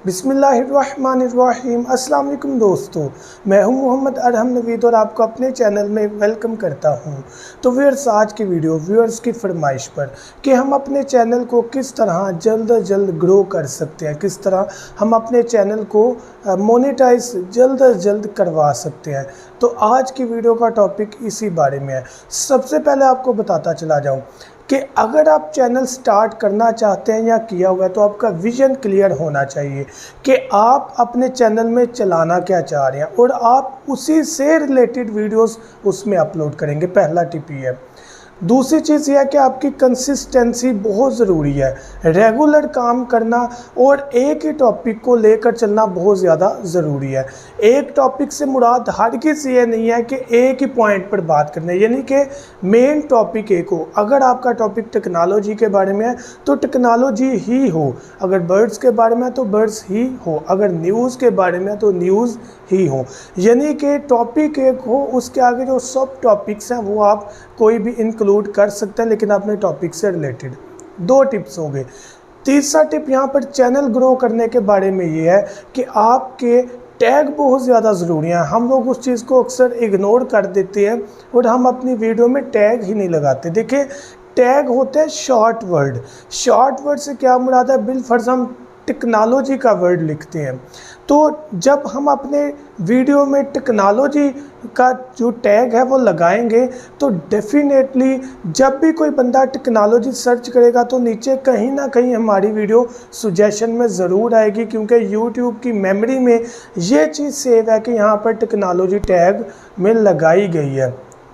बिस्मिल्लाहिर्रहमानिर्रहीम। अस्सलाम वालेकुम दोस्तों, मैं हूं मोहम्मद अरहम नवीद और आपको अपने चैनल में वेलकम करता हूं। तो व्यूअर्स, आज की वीडियो व्यूअर्स की फरमाइश पर कि हम अपने चैनल को किस तरह जल्द अज जल्द ग्रो कर सकते हैं, किस तरह हम अपने चैनल को मोनेटाइज जल्द अज जल्द करवा सकते हैं। तो आज की वीडियो का टॉपिक इसी बारे में है। सबसे पहले आपको बताता चला जाऊँ कि अगर आप चैनल स्टार्ट करना चाहते हैं या किया हुआ है तो आपका विज़न क्लियर होना चाहिए कि आप अपने चैनल में चलाना क्या चाह रहे हैं और आप उसी से रिलेटेड वीडियोस उसमें अपलोड करेंगे। पहला टिप ये है। दूसरी चीज़ यह है कि आपकी कंसिस्टेंसी बहुत ज़रूरी है। रेगुलर काम करना और एक ही टॉपिक को लेकर चलना बहुत ज़्यादा ज़रूरी है। एक टॉपिक से मुराद हरगिज़ ये नहीं है कि एक ही पॉइंट पर बात करना है, यानी कि मेन टॉपिक एक हो। अगर आपका टॉपिक टेक्नोलॉजी के बारे में है तो टेक्नोलॉजी ही हो, अगर बर्ड्स के बारे में है तो बर्ड्स ही हो, अगर न्यूज़ के बारे में है तो न्यूज़ ही हो, यानी कि टॉपिक एक हो। उसके आगे जो सब टॉपिक्स हैं वो आप कोई भी इंक्लूड कर सकते हैं, लेकिन अपने टॉपिक से रिलेटेड। दो टिप्स हो गए। तीसरा टिप यहाँ पर चैनल ग्रो करने के बारे में ये है कि आपके टैग बहुत ज़्यादा ज़रूरी हैं। हम लोग उस चीज़ को अक्सर इग्नोर कर देते हैं और हम अपनी वीडियो में टैग ही नहीं लगाते। देखिए, टैग होते हैं शॉर्ट वर्ड। शॉर्ट वर्ड से क्या मुराद है? बिलफर्ज हम टेक्नोलॉजी का वर्ड लिखते हैं, तो जब हम अपने वीडियो में टेक्नोलॉजी का जो टैग है वो लगाएंगे तो डेफिनेटली जब भी कोई बंदा टेक्नोलॉजी सर्च करेगा तो नीचे कहीं ना कहीं हमारी वीडियो सजेशन में ज़रूर आएगी, क्योंकि YouTube की मेमोरी में ये चीज़ सेव है कि यहाँ पर टेक्नोलॉजी टैग में लगाई गई है।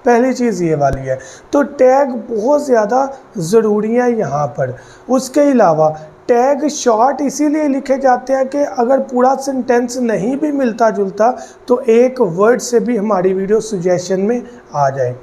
पहली चीज़ ये वाली है। तो टैग बहुत ज़्यादा ज़रूरी है यहाँ पर। उसके अलावा टैग शॉर्ट इसीलिए लिखे जाते हैं कि अगर पूरा सेंटेंस नहीं भी मिलता जुलता तो एक वर्ड से भी हमारी वीडियो सजेशन में आ जाए।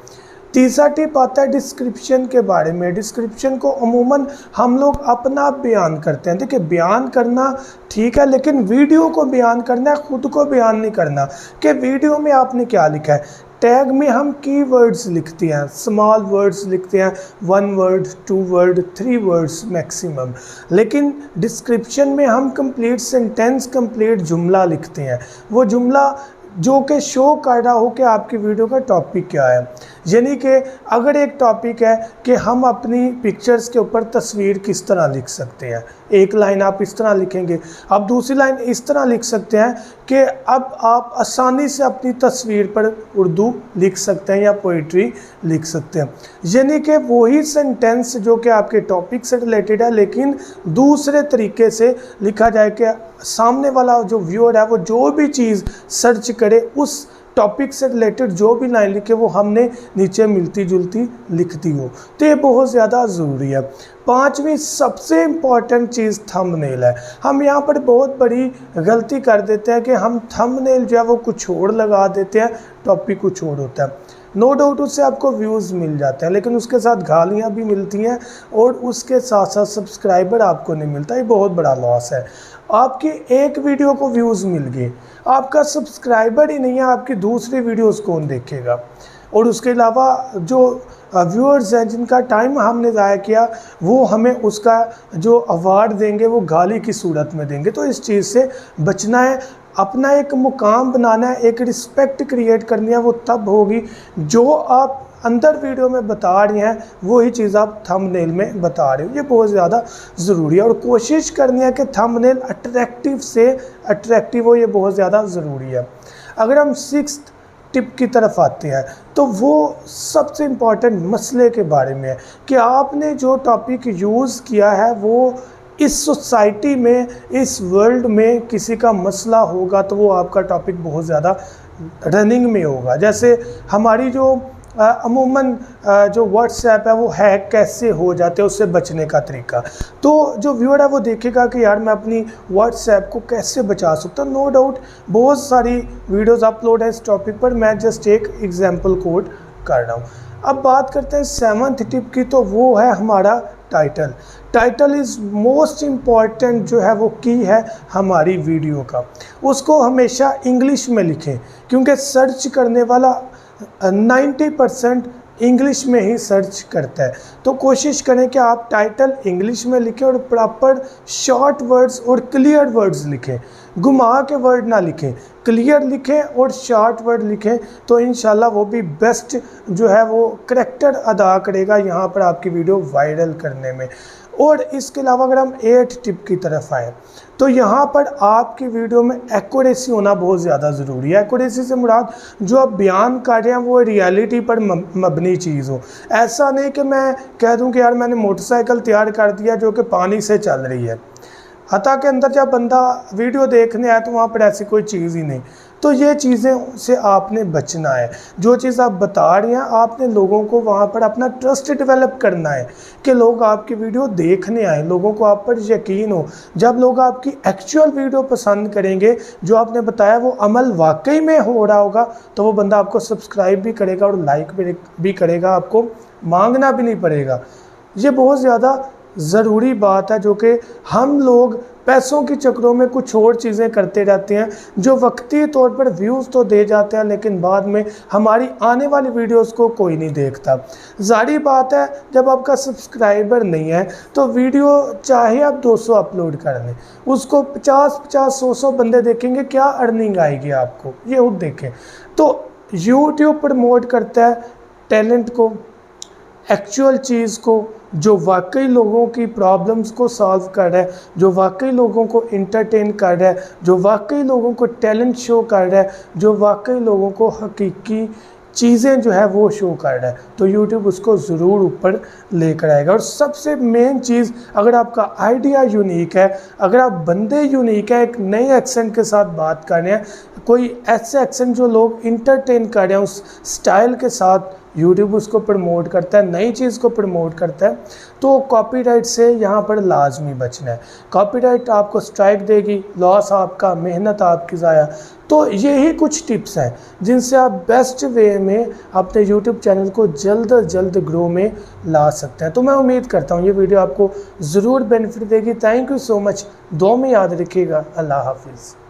तीसरा टिप आता है डिस्क्रिप्शन के बारे में। डिस्क्रिप्शन को अमूमन हम लोग अपना बयान करते हैं। देखिए, बयान करना ठीक है, लेकिन वीडियो को बयान करना है, ख़ुद को बयान नहीं करना कि वीडियो में आपने क्या लिखा है। टैग में हम कीवर्ड्स लिखते हैं, स्मॉल वर्ड्स लिखते हैं, 1 वर्ड, 2 वर्ड, 3 वर्ड्स मैक्सिमम, लेकिन डिस्क्रिप्शन में हम कंप्लीट सेंटेंस, कंप्लीट जुमला लिखते हैं। वो जुमला जो कि शो कर रहा हो कि आपकी वीडियो का टॉपिक क्या है। यानी कि अगर एक टॉपिक है कि हम अपनी पिक्चर्स के ऊपर तस्वीर किस तरह लिख सकते हैं, एक लाइन आप इस तरह लिखेंगे, अब दूसरी लाइन इस तरह लिख सकते हैं कि अब आप आसानी से अपनी तस्वीर पर उर्दू लिख सकते हैं या पोइट्री लिख सकते हैं। यानी कि वही सेंटेंस जो कि आपके टॉपिक से रिलेटेड है, लेकिन दूसरे तरीके से लिखा जाए कि सामने वाला जो व्यूअर है वो जो भी चीज़ सर्च करे उस टॉपिक से रिलेटेड जो भी लाइन लिखे वो हमने नीचे मिलती जुलती लिख दी हो। तो ये बहुत ज़्यादा ज़रूरी है। पांचवी सबसे इम्पॉर्टेंट चीज़ थंबनेल है। हम यहाँ पर बहुत बड़ी गलती कर देते हैं कि हम थंबनेल जो है वो कुछ और लगा देते हैं, टॉपिक कुछ और होता है। नो डाउट उससे आपको व्यूज़ मिल जाते हैं, लेकिन उसके साथ गालियाँ भी मिलती हैं और उसके साथ साथ सब्सक्राइबर आपको नहीं मिलता। ये बहुत बड़ा लॉस है। आपकी एक वीडियो को व्यूज़ मिल गए, आपका सब्सक्राइबर ही नहीं है, आपकी दूसरी वीडियोस कौन देखेगा? और उसके अलावा जो व्यूअर्स हैं जिनका टाइम हमने ज़ाया किया वो हमें उसका जो अवार्ड देंगे वो गाली की सूरत में देंगे। तो इस चीज़ से बचना है। अपना एक मुकाम बनाना है, एक रिस्पेक्ट क्रिएट करनी है। वो तब होगी जो आप अंदर वीडियो में बता रही हैं वही चीज़ आप थंबनेल में बता रहे हो। ये बहुत ज़्यादा ज़रूरी है और कोशिश करनी है कि थंबनेल अट्रैक्टिव से अट्रैक्टिव हो। ये बहुत ज़्यादा ज़रूरी है। अगर हम 6th टिप की तरफ आते हैं तो वो सबसे इम्पॉर्टेंट मसले के बारे में है कि आपने जो टॉपिक यूज़ किया है वो इस सोसाइटी में, इस वर्ल्ड में किसी का मसला होगा तो वो आपका टॉपिक बहुत ज़्यादा रनिंग में होगा। जैसे हमारी जो अमूमन जो व्हाट्सएप है वो हैक कैसे हो जाते हैं, उससे बचने का तरीका, तो जो व्यूअर है वो देखेगा कि यार मैं अपनी व्हाट्सएप को कैसे बचा सकता हूँ। नो डाउट बहुत सारी वीडियोस अपलोड है इस टॉपिक पर, मैं जस्ट एक एग्जांपल कोट कर रहा हूँ। अब बात करते हैं 7th टिप की, तो वो है हमारा title. Title is most important जो है वो की है हमारी वीडियो का। उसको हमेशा इंग्लिश में लिखें, क्योंकि सर्च करने वाला 90% इंग्लिश में ही सर्च करता है। तो कोशिश करें कि आप टाइटल इंग्लिश में लिखें और प्रॉपर शॉर्ट वर्ड्स और क्लियर वर्ड्स लिखें, घुमा के वर्ड ना लिखें, क्लियर लिखें और शॉर्ट वर्ड लिखें, तो इंशाल्लाह वो भी बेस्ट जो है वो करैक्टर अदा करेगा यहाँ पर आपकी वीडियो वायरल करने में। और इसके अलावा अगर हम 8 टिप की तरफ आए तो यहाँ पर आपकी वीडियो में एक्यूरेसी होना बहुत ज़्यादा ज़रूरी है। एक्यूरेसी से मुराद जो आप बयान कर रहे हैं वो रियलिटी पर मबनी चीज़ हो। ऐसा नहीं कि मैं कह दूं कि यार मैंने मोटरसाइकिल तैयार कर दिया जो कि पानी से चल रही है, हता के अंदर जब बंदा वीडियो देखने आए तो वहाँ पर ऐसी कोई चीज़ ही नहीं। तो ये चीज़ें से आपने बचना है। जो चीज़ आप बता रहे हैं आपने लोगों को वहाँ पर अपना ट्रस्ट डेवलप करना है कि लोग आपकी वीडियो देखने आए, लोगों को आप पर यकीन हो। जब लोग आपकी एक्चुअल वीडियो पसंद करेंगे, जो आपने बताया वो अमल वाकई में हो रहा होगा, तो वो बंदा आपको सब्सक्राइब भी करेगा और लाइक भी करेगा, आपको मांगना भी नहीं पड़ेगा। ये बहुत ज़्यादा ज़रूरी बात है जो कि हम लोग पैसों के चक्रों में कुछ और चीज़ें करते रहते हैं जो वक्ती तौर पर व्यूज़ तो दे जाते हैं लेकिन बाद में हमारी आने वाली वीडियोस को कोई नहीं देखता। जाहिर बात है जब आपका सब्सक्राइबर नहीं है तो वीडियो चाहे आप 200 अपलोड कर लें, उसको 50-50 100 बंदे देखेंगे, क्या अर्निंग आएगी आपको, ये खुद देखें। तो YouTube प्रमोट करता है टैलेंट को, एक्चुअल चीज़ को, जो वाकई लोगों की प्रॉब्लम्स को सॉल्व कर रहा है, जो वाकई लोगों को इंटरटेन कर रहा है, जो वाकई लोगों को टैलेंट शो कर रहा है, जो वाकई लोगों को हकीकी चीज़ें जो है वो शो कर रहा है, तो YouTube उसको ज़रूर ऊपर लेकर आएगा। और सबसे मेन चीज़, अगर आपका आइडिया यूनिक है, अगर आप बंदे यूनिक है, एक नए एक्सेंट के साथ बात कर रहे हैं, कोई ऐसे एक्सेंट जो लोग इंटरटेन कर रहे हैं उस स्टाइल के साथ, YouTube उसको प्रमोट करता है, नई चीज़ को प्रमोट करता है, तो कॉपीराइट से यहाँ पर लाजमी बचना है। कॉपीराइट आपको स्ट्राइक देगी, लॉस आपका, मेहनत आपकी ज़ाया। तो यही कुछ टिप्स हैं जिनसे आप बेस्ट वे में अपने YouTube चैनल को जल्द अज जल्द ग्रो में ला सकते हैं। तो मैं उम्मीद करता हूँ ये वीडियो आपको ज़रूर बेनिफिट देगी। Thank you so much. दुआ में याद रखिएगा। अल्लाह हाफिज़।